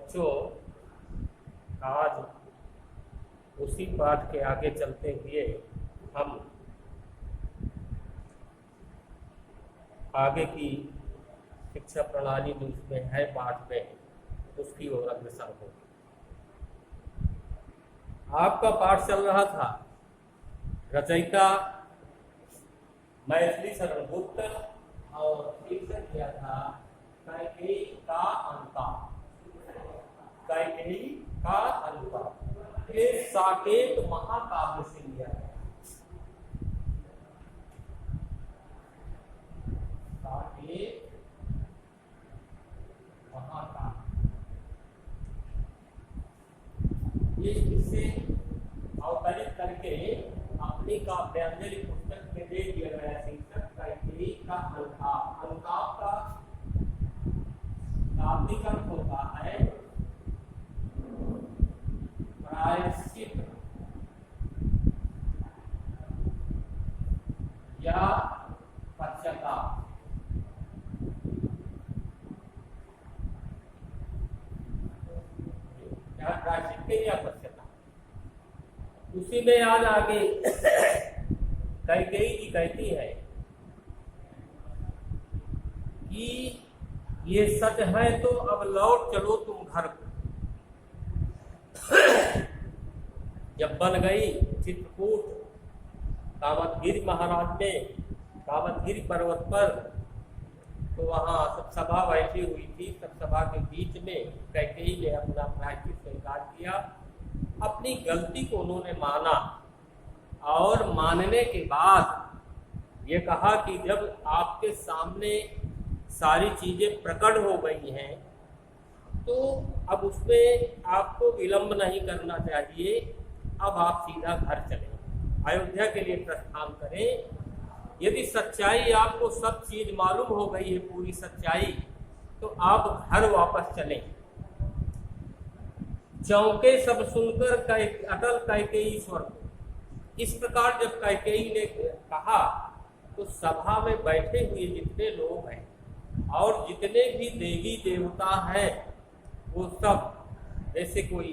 बच्चों, आज उसी पाठ के आगे चलते हुए हम आगे की शिक्षा प्रणाली जो उसमें है पाठ में, उसकी ओर अग्रसर हो। आपका पाठ चल रहा था रचयिता मैथिली शरण गुप्त और शीर्षक किया था कैकेयी का अनुताप। कैकेयी का अनुताप ये साकेत महाकाव्य से लिया गया। साकेत महाकाव्य ये इससे अवतरित करके अपनी काव्यांजलि पुस्तक में दे दिया गया शीर्षक कैकेयी का अनुताप। अनुताप का शाब्दिक अर्थ होता है प्रायश्चित या पश्चाताप। प्रायश्चित या पश्चाताप, उसी में आज आगे कैकेयी जी कहती है कि ये सच है तो अब लौट चलो तुम घर को। जब बन गई चित्रकूट कामतगिरी महाराज में, कामतगिरी पर्वत पर, तो वहां सब सभा बैठी हुई थी। सब सभा के बीच में कैकेयी ने अपना प्रायश्चित स्वीकार किया। अपनी गलती को उन्होंने माना और मानने के बाद ये कहा कि जब आपके सामने सारी चीजें प्रकट हो गई हैं तो अब उसमें आपको विलंब नहीं करना चाहिए। अब आप सीधा घर चलें, अयोध्या के लिए प्रस्थान करें। यदि सच्चाई आपको सब चीज मालूम हो गई है, पूरी सच्चाई, तो आप घर वापस चलें। चौंके सब सुनकर अटल कैकेयी स्वर। इस प्रकार जब कैकेयी ने कहा तो सभा में बैठे हुए जितने लोग हैं और जितने भी देवी देवता हैं वो सब जैसे कोई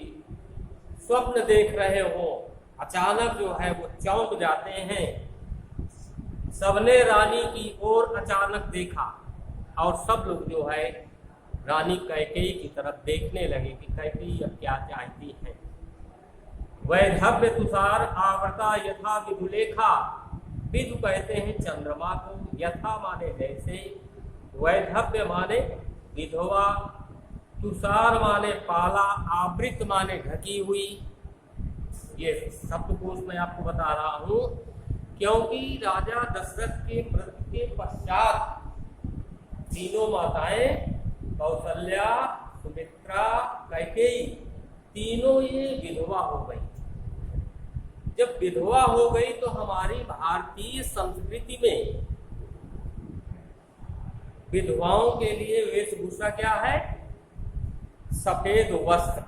स्वप्न देख रहे हो, अचानक जो है वो चौंक जाते हैं। सबने रानी की ओर अचानक देखा और सब लोग जो है रानी कैकेयी की तरफ देखने लगे कि कैकेयी अब क्या चाहती है। वैधव्य तुषार आवृता यथा विधुलेखा। विधु कहते हैं चंद्रमा को, यथा माने जैसे, वैधव्य माने विधवा, तुषार माने पाला, आवृत माने ढकी हुई। ये शब्दकोश मैं आपको बता रहा हूं क्योंकि राजा दशरथ के मृत्यु के पश्चात तीनों माताएं कौसल्या, सुमित्रा, कैकेयी, तीनों ये विधवा हो गई। जब विधवा हो गई तो हमारी भारतीय संस्कृति में विधवाओं के लिए वेशभूषा क्या है? सफेद वस्त्र,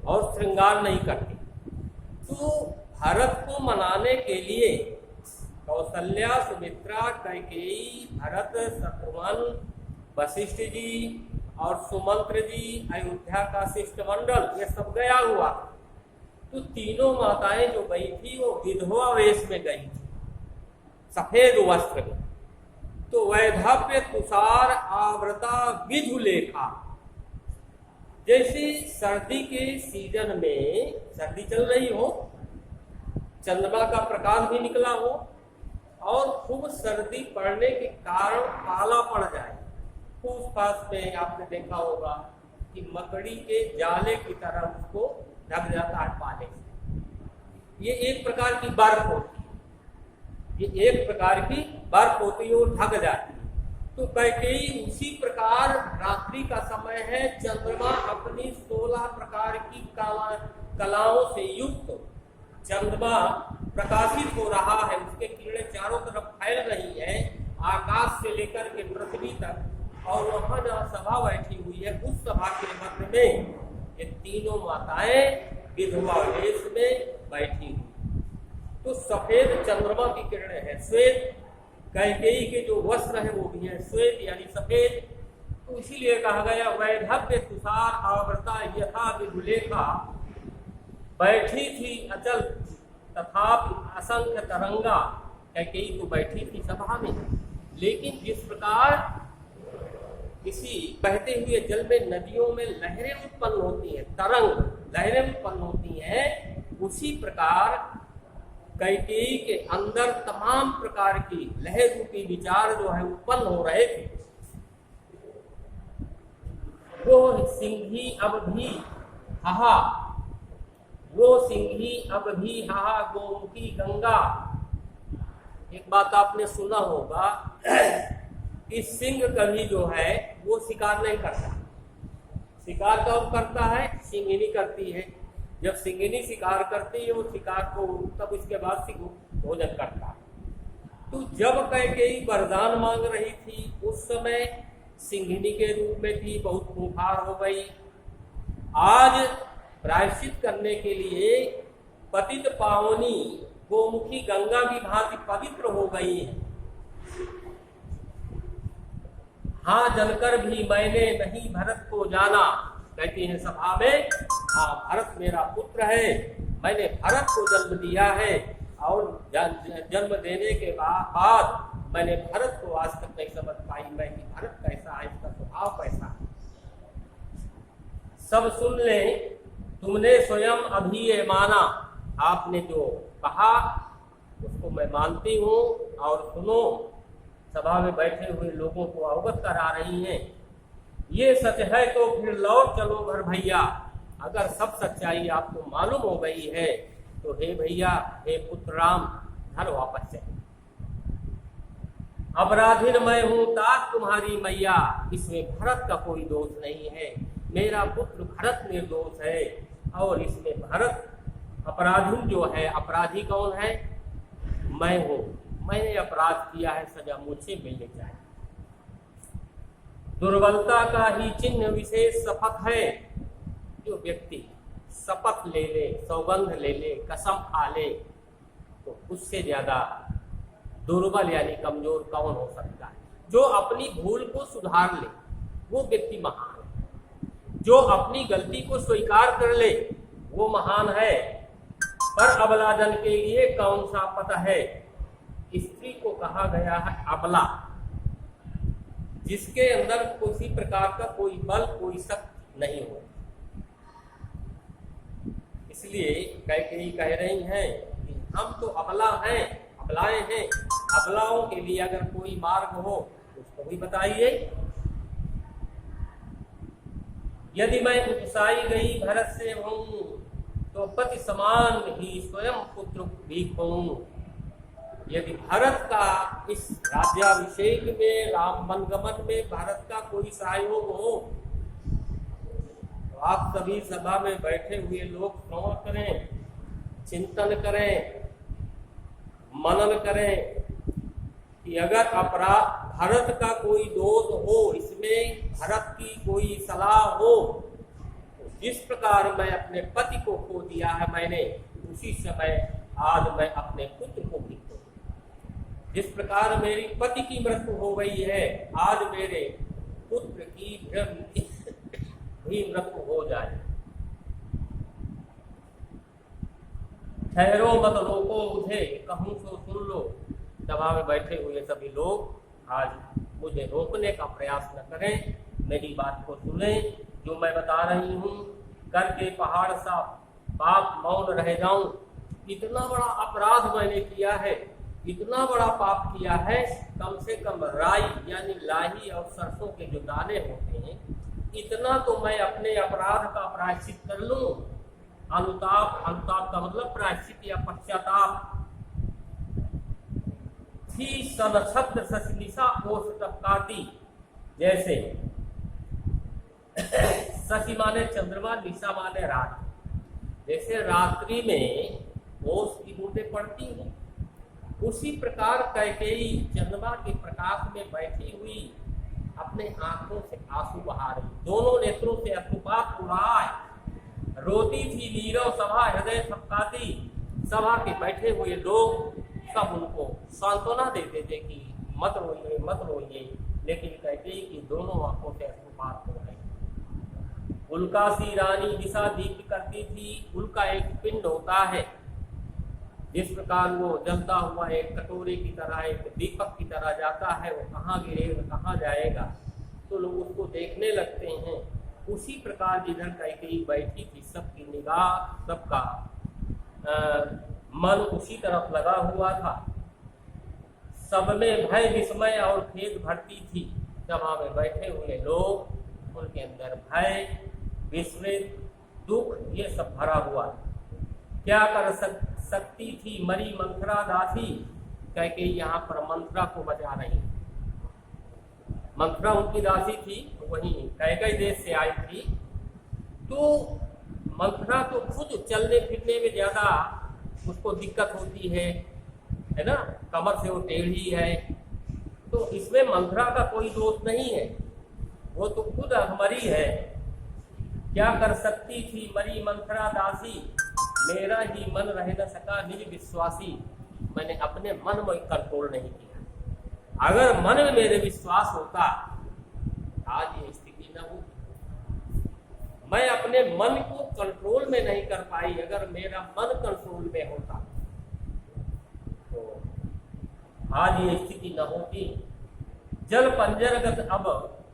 और श्रृंगार नहीं करती। तो भरत को मनाने के लिए कौसल्या, सुमित्रा, कैकेयी, भरत, शत्रुघ्न, वशिष्ठ जी और सुमंत्र जी, अयोध्या का शिष्टमंडल, ये सब गया हुआ। तो तीनों माताएं जो गई थी वो विधवा वेश में गई थी, सफेद वस्त्र में। तो वैधव्य तुषार आवृता विधुलेखा। जैसे सर्दी के सीजन में, सर्दी चल रही हो, चंद्रमा का प्रकाश भी निकला हो और खूब सर्दी पड़ने के कारण काला पड़ जाए, उस पास में आपने देखा होगा कि मकड़ी के जाले की तरह उसको ढक जाता है पाले से। ये एक प्रकार की बर्फ होती है, ये एक प्रकार की बर्फ होती है, वो ढक जाती है। तो कैकेयी उसी प्रकार रात्रि का समय है, चंद्रमा अपनी 16 प्रकार की कलाओं से युक्त चंद्रमा प्रकाशित हो रहा है, उसके किरणें चारों तरफ फैल रही है, आकाश से लेकर के पृथ्वी तक। और वहां जहाँ सभा बैठी हुई है, उस सभा के मध्य में ये तीनों माताएं विधवा वेश में बैठी हुई। तो सफेद चंद्रमा की किरणें हैं, श्वेत कैकेयी के जो वस्त्र है वो भी है श्वेत यानी सफेद। तो इसीलिए कहा गया वैधव्य तुषार आवृता यथा विधुलेखा, बैठी थी अचल तथापि असंख्य तरंगा। कैकेयी तो बैठी थी सभा में, लेकिन जिस प्रकार किसी बहते हुए जल में नदियों में लहरें उत्पन्न होती हैं, तरंग लहरें उत्पन्न होती हैं, उसी प्रकार कैकेयी के अंदर तमाम प्रकार की लहर रूपी विचार जो है उत्पन्न हो रहे थे। वो सिंही अब भी हाहा, वो सिंही अब भी हाहा गोमुखी गंगा। एक बात आपने सुना होगा कि सिंह कभी जो है वो शिकार नहीं करता। शिकार कब करता है? सिंहिनी करती है। जब सिंहिनी शिकार करती है वो शिकार को, तब उसके बाद सिंह भोजन करता है। तो जब कैकेयी वरदान मांग रही थी उस समय सिंहिनी के रूप में थी, बहुत खूंखार हो गई। आज प्रायश्चित करने के लिए पतित पावनी गोमुखी गंगा की भांति पवित्र हो गई है। हाँ जलकर भी मैंने नहीं भरत को जाना, कहती है सभा में, हाँ भरत मेरा पुत्र है, मैंने भरत को जन्म दिया है और जन्म देने के बाद मैंने भरत को आज तक नहीं समझ पाई मैं कि भरत कैसा है, इसका स्वभाव कैसा है। सब सुन ले, तुमने स्वयं अभी ये माना, आपने जो कहा उसको मैं मानती हूँ। और सुनो, सभा में बैठे हुए लोगों को अवगत करा रही हैं, ये सच है तो फिर लौट चलो घर भैया। अगर सब सच्चाई आपको मालूम हो गई है तो हे भैया, हे पुत्र राम, घर वापस चले। अपराधीन मैं हूं तात तुम्हारी मैया, इसमें भरत का कोई दोष नहीं है, मेरा पुत्र भरत निर्दोष है। और इसमें भरत अपराधी जो है, अपराधी कौन है? मैं हूं, मैंने अपराध किया है, सजा मुझे मिलनी चाहिए। दुर्बलता का ही चिन्ह विशेष शपथ है। जो व्यक्ति शपथ ले ले, सौगंध ले ले, कसम खा ले, तो उससे ज्यादा दुर्बल यानी कमजोर कौन हो सकता है? जो अपनी भूल को सुधार ले वो व्यक्ति महान है। जो अपनी गलती को स्वीकार कर ले वो महान है। पर अबलाजन के लिए कौन सा पता है? स्त्री को कहा गया है अबला, जिसके अंदर किसी प्रकार का कोई बल, कोई शक्ति नहीं हो। इसलिए कैकेयी कह रही हैं कि हम तो अबला हैं, अबलाएं हैं, अबलाओं के लिए अगर कोई मार्ग हो उसको भी बताइए। यदि मैं उपसाई गई भरत से हूं तो पति समान ही स्वयं पुत्र भी कहूं। यदि भरत का इस राज्याभिषेक में, राम मनगमन में भरत का कोई सहयोग हो तो आप सभी सभा में बैठे हुए लोग श्रवण करें, चिंतन करें, मनन करें कि अगर अपराध भरत का कोई दोष हो, इसमें भरत की कोई सलाह हो, तो जिस प्रकार मैं अपने पति को खो दिया है मैंने, उसी समय आज मैं अपने पुत्र को भी खो। जिस प्रकार मेरी पति की मृत्यु हो गई है, आज मेरे पुत्र की भी मृत्यु हो जाए। ठहरो मत रोको मुझे, कहूं तो सुन लो। सभा में बैठे हुए सभी लोग आज मुझे रोकने का प्रयास न करें, मेरी बात को सुने। जो मैं बता रही हूँ करके पहाड़ सा पाप मौन रह जाऊं। इतना बड़ा अपराध मैंने किया है, इतना बड़ा पाप किया है, कम से कम राई यानी लाही और सरसों के जो दाने होते हैं, इतना तो मैं अपने अपराध का प्रायश्चित कर लूं। अनुताप, अनुताप का मतलब प्रायश्चित या पश्चाताप। थी सनछत्र शशिनिशा कोष टपकाती, जैसे शशि माने चंद्रमा, निशा माने रात, जैसे रात्रि में ओस की बूंदें पड़ती हैं, उसी प्रकार कैकेयी चंद्रमा के प्रकाश में बैठी हुई अपने आंखों से आंसू बहा रही, दोनों नेत्रों से अश्रुपात हो रहा है। रोती थी नीरव सभा हृदय थपकाती। सभा के बैठे हुए लोग सब उनको सांत्वना देते थे कि मत रोइए, मत रोइए, लेकिन कैकेयी की दोनों आंखों से अश्रुपात हो रहे। उल्का सी रानी दिशा दीप्त करती थी। उल्का एक पिंड होता है, जिस प्रकार वो जलता हुआ एक कटोरे की तरह, एक दीपक की तरह जाता है, वो कहाँ गिरेगा कहाँ जाएगा, तो लोग उसको देखने लगते हैं। उसी प्रकार जिधर कैकेयी बैठी थी, सबकी निगाह, सबका मन उसी तरफ लगा हुआ था। सब में भय, विस्मय और खेद भरती थी। सभा में बैठे हुए लोग, उनके अंदर भय, विस्मृत, दुख, ये सब भरा हुआ था। क्या कर सकती थी मरी मंथरा दासी, कैकेयी यहाँ पर मंथरा को बचा रही। मंथरा उनकी दासी थी, वहीं कैकेयी देश से आई थी। तो मंथरा तो खुद चलने फिरने में ज्यादा उसको दिक्कत होती है ना, कमर से वो टेढ़ी है, तो इसमें मंथरा का कोई दोष नहीं है, वो तो खुद मरी है। क्या कर सकती थी मरी मंथरा दासी, मेरा ही मन रह न सका निज विश्वासी। मैंने अपने मन में कंट्रोल नहीं किया। अगर मन में मेरे विश्वास होता, आज ये स्थिति न होती। मैं अपने मन को कंट्रोल में नहीं कर पाई। अगर मेरा मन कंट्रोल में होता तो आज ये स्थिति न होती। जल पंजरगत अब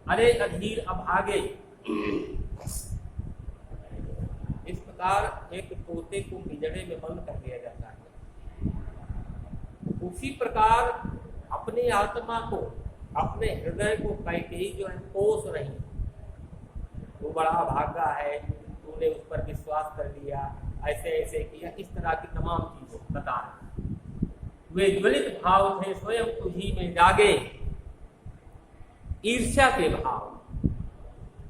अरे अधीर अभागे। इस प्रकार एक तोते को पिंजड़े में बंद कर दिया जाता है, उसी प्रकार अपनी आत्मा को, अपने हृदय को कैकेयी जो है पोस रही। वो बड़ा भागा है, तूने उस पर विश्वास कर लिया, ऐसे ऐसे किया, इस तरह की तमाम चीजों बता रहे। वे ज्वलित भाव थे स्वयं तुझी में जागे। ईर्ष्या के भाव,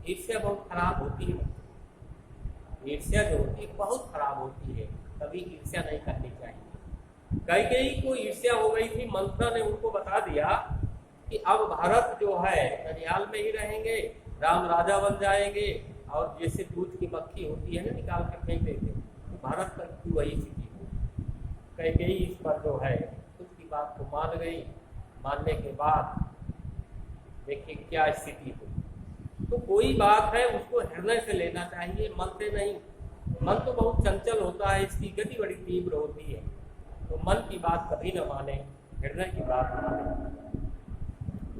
ईर्ष्या बहुत खराब होती है। ईर्ष्या जो होती है बहुत खराब होती है, कभी ईर्ष्या नहीं करनी चाहिए। कैकेयी को ईर्ष्या हो गई थी। मंथरा ने उनको बता दिया कि अब भारत जो है ननिहाल में ही रहेंगे, राम राजा बन जाएंगे, और जैसे दूध की मक्खी होती है ना, निकाल कर फेंक देते, तो भारत पर की वही स्थिति हो। कैकेयी इस पर जो है उसकी बात को मान गई। मानने के बाद देखिए क्या स्थिति हुई। तो कोई बात है उसको हृदय से लेना चाहिए, मन से नहीं। मन तो बहुत चंचल होता है, इसकी गति बड़ी तीव्र होती है, तो मन की बात कभी न माने, हृदय की बात माने।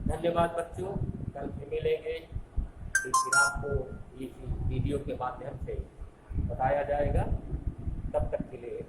धन्यवाद बच्चों, कल फिर मिलेंगे। फिर आपको इस वीडियो के माध्यम से बताया जाएगा। तब तक के लिए